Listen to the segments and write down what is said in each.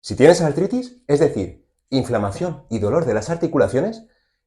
Si tienes artritis, es decir, inflamación y dolor de las articulaciones,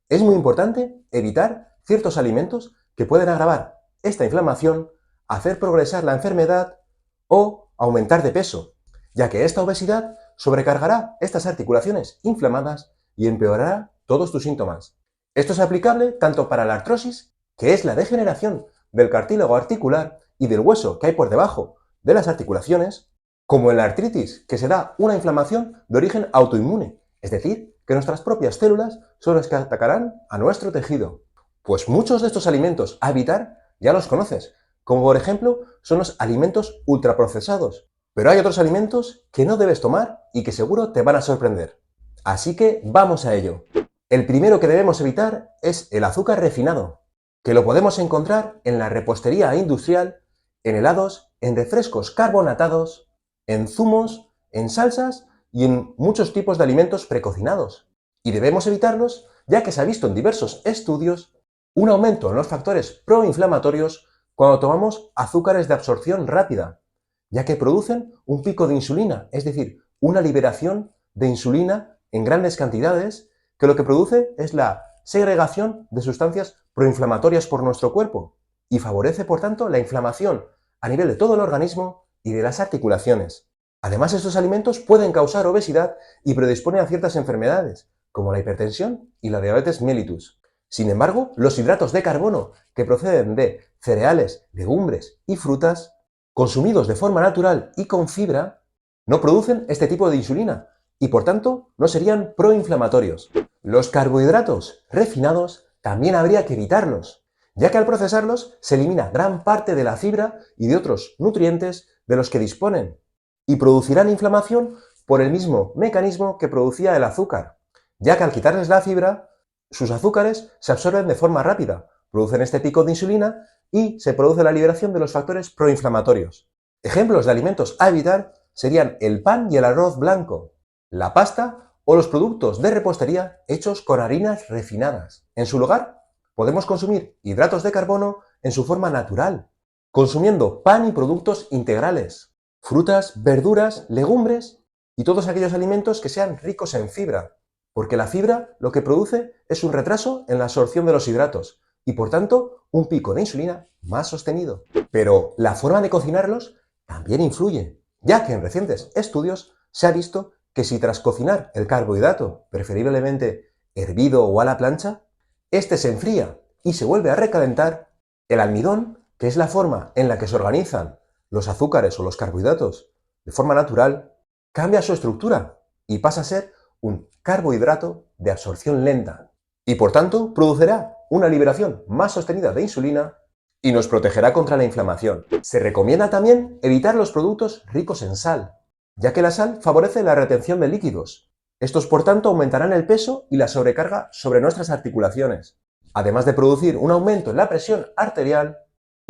es muy importante evitar ciertos alimentos que pueden agravar esta inflamación, hacer progresar la enfermedad o aumentar de peso, ya que esta obesidad sobrecargará estas articulaciones inflamadas y empeorará todos tus síntomas. Esto es aplicable tanto para la artrosis, que es la degeneración del cartílago articular y del hueso que hay por debajo de las articulaciones, como en la artritis, que se da una inflamación de origen autoinmune, es decir, que nuestras propias células son las que atacarán a nuestro tejido. Pues muchos de estos alimentos a evitar ya los conoces, como por ejemplo son los alimentos ultraprocesados, pero hay otros alimentos que no debes tomar y que seguro te van a sorprender. Así que vamos a ello. El primero que debemos evitar es el azúcar refinado, que lo podemos encontrar en la repostería industrial, en helados, en refrescos carbonatados, en zumos, en salsas y en muchos tipos de alimentos precocinados. Y debemos evitarlos ya que se ha visto en diversos estudios un aumento en los factores proinflamatorios cuando tomamos azúcares de absorción rápida, ya que producen un pico de insulina, es decir, una liberación de insulina en grandes cantidades que lo que produce es la segregación de sustancias proinflamatorias por nuestro cuerpo y favorece, por tanto, la inflamación a nivel de todo el organismo y de las articulaciones. Además, estos alimentos pueden causar obesidad y predisponen a ciertas enfermedades, como la hipertensión y la diabetes mellitus. Sin embargo, los hidratos de carbono que proceden de cereales, legumbres y frutas, consumidos de forma natural y con fibra, no producen este tipo de insulina y por tanto no serían proinflamatorios. Los carbohidratos refinados también habría que evitarlos, ya que al procesarlos se elimina gran parte de la fibra y de otros nutrientes de los que disponen, y producirán inflamación por el mismo mecanismo que producía el azúcar, ya que al quitarles la fibra, sus azúcares se absorben de forma rápida, producen este pico de insulina y se produce la liberación de los factores proinflamatorios. Ejemplos de alimentos a evitar serían el pan y el arroz blanco, la pasta o los productos de repostería hechos con harinas refinadas. En su lugar, podemos consumir hidratos de carbono en su forma natural, consumiendo pan y productos integrales, frutas, verduras, legumbres y todos aquellos alimentos que sean ricos en fibra, porque la fibra lo que produce es un retraso en la absorción de los hidratos y por tanto un pico de insulina más sostenido. Pero la forma de cocinarlos también influye, ya que en recientes estudios se ha visto que si tras cocinar el carbohidrato, preferiblemente hervido o a la plancha, este se enfría y se vuelve a recalentar, el almidón, que es la forma en la que se organizan los azúcares o los carbohidratos de forma natural, cambia su estructura y pasa a ser un carbohidrato de absorción lenta y por tanto producirá una liberación más sostenida de insulina y nos protegerá contra la inflamación. Se recomienda también evitar los productos ricos en sal, ya que la sal favorece la retención de líquidos. Estos, por tanto, aumentarán el peso y la sobrecarga sobre nuestras articulaciones, además de producir un aumento en la presión arterial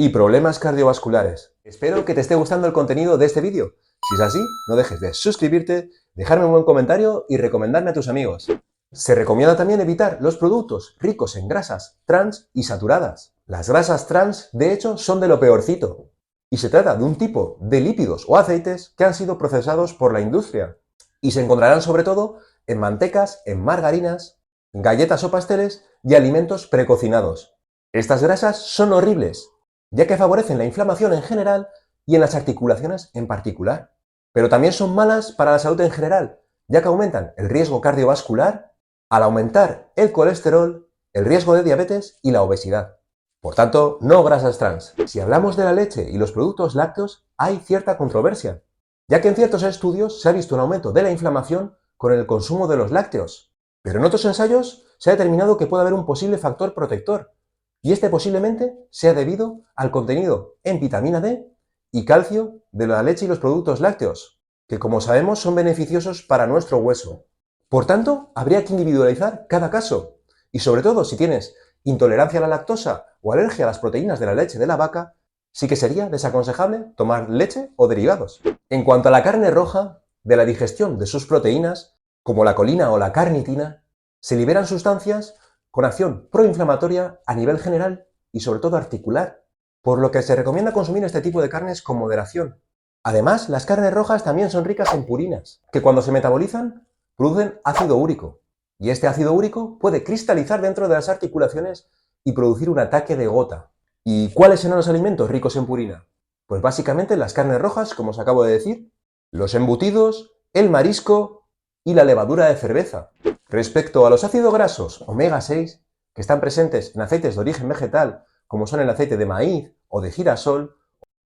y problemas cardiovasculares. Espero que te esté gustando el contenido de este vídeo. Si es así, no dejes de suscribirte, dejarme un buen comentario y recomendarme a tus amigos. Se recomienda también evitar los productos ricos en grasas trans y saturadas. Las grasas trans, de hecho, son de lo peorcito, y se trata de un tipo de lípidos o aceites que han sido procesados por la industria y se encontrarán sobre todo en mantecas, en margarinas, galletas o pasteles y alimentos precocinados. Estas grasas son horribles, ya que favorecen la inflamación en general y en las articulaciones en particular, pero también son malas para la salud en general, ya que aumentan el riesgo cardiovascular al aumentar el colesterol, el riesgo de diabetes y la obesidad. Por tanto, no grasas trans. Si hablamos de la leche y los productos lácteos, hay cierta controversia, ya que en ciertos estudios se ha visto un aumento de la inflamación con el consumo de los lácteos, pero en otros ensayos se ha determinado que puede haber un posible factor protector, y este posiblemente sea debido al contenido en vitamina D y calcio de la leche y los productos lácteos, que como sabemos son beneficiosos para nuestro hueso. Por tanto, habría que individualizar cada caso, y sobre todo si tienes intolerancia a la lactosa o alergia a las proteínas de la leche de la vaca, sí que sería desaconsejable tomar leche o derivados. En cuanto a la carne roja, de la digestión de sus proteínas, como la colina o la carnitina, se liberan sustancias con acción proinflamatoria a nivel general y sobre todo articular, por lo que se recomienda consumir este tipo de carnes con moderación, Además, las carnes rojas también son ricas en purinas, que cuando se metabolizan producen ácido úrico. Y este ácido úrico puede cristalizar dentro de las articulaciones y producir un ataque de gota. ¿Y cuáles serán los alimentos ricos en purina? Pues básicamente las carnes rojas, como os acabo de decir, los embutidos, el marisco y la levadura de cerveza. Respecto a los ácidos grasos omega 6, que están presentes en aceites de origen vegetal, como son el aceite de maíz o de girasol,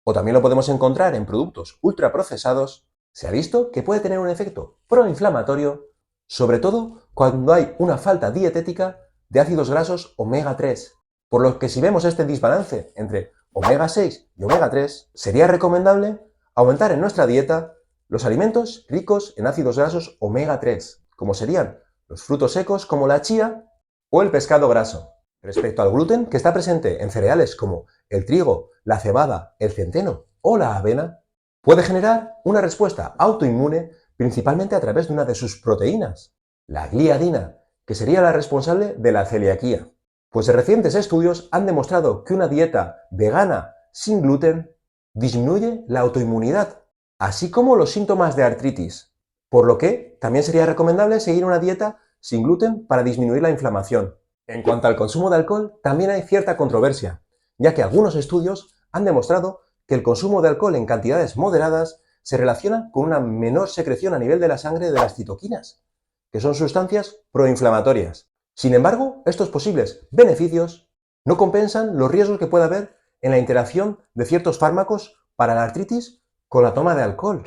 o también lo podemos encontrar en productos ultraprocesados, se ha visto que puede tener un efecto proinflamatorio, sobre todo cuando hay una falta dietética de ácidos grasos omega 3, por lo que si vemos este desbalance entre omega 6 y omega 3, sería recomendable aumentar en nuestra dieta los alimentos ricos en ácidos grasos omega 3, como serían los frutos secos como la chía o el pescado graso. Respecto al gluten, que está presente en cereales como el trigo, la cebada, el centeno o la avena, puede generar una respuesta autoinmune principalmente a través de una de sus proteínas, la gliadina, que sería la responsable de la celiaquía. Pues recientes estudios han demostrado que una dieta vegana sin gluten disminuye la autoinmunidad, así como los síntomas de artritis, por lo que también sería recomendable seguir una dieta sin gluten para disminuir la inflamación. En cuanto al consumo de alcohol, también hay cierta controversia, ya que algunos estudios han demostrado que el consumo de alcohol en cantidades moderadas se relaciona con una menor secreción a nivel de la sangre de las citoquinas, que son sustancias proinflamatorias. Sin embargo, estos posibles beneficios no compensan los riesgos que puede haber en la interacción de ciertos fármacos para la artritis con la toma de alcohol,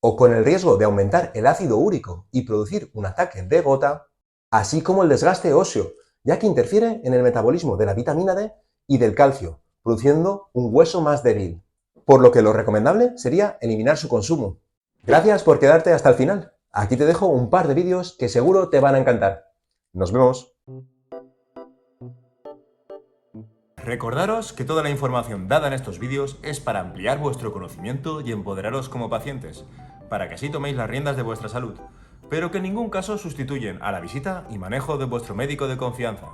o con el riesgo de aumentar el ácido úrico y producir un ataque de gota, así como el desgaste óseo, ya que interfiere en el metabolismo de la vitamina D y del calcio, produciendo un hueso más débil, por lo que lo recomendable sería eliminar su consumo. Gracias por quedarte hasta el final. Aquí te dejo un par de vídeos que seguro te van a encantar. Nos vemos. Recordaros que toda la información dada en estos vídeos es para ampliar vuestro conocimiento y empoderaros como pacientes, para que así toméis las riendas de vuestra salud, pero que en ningún caso sustituyen a la visita y manejo de vuestro médico de confianza.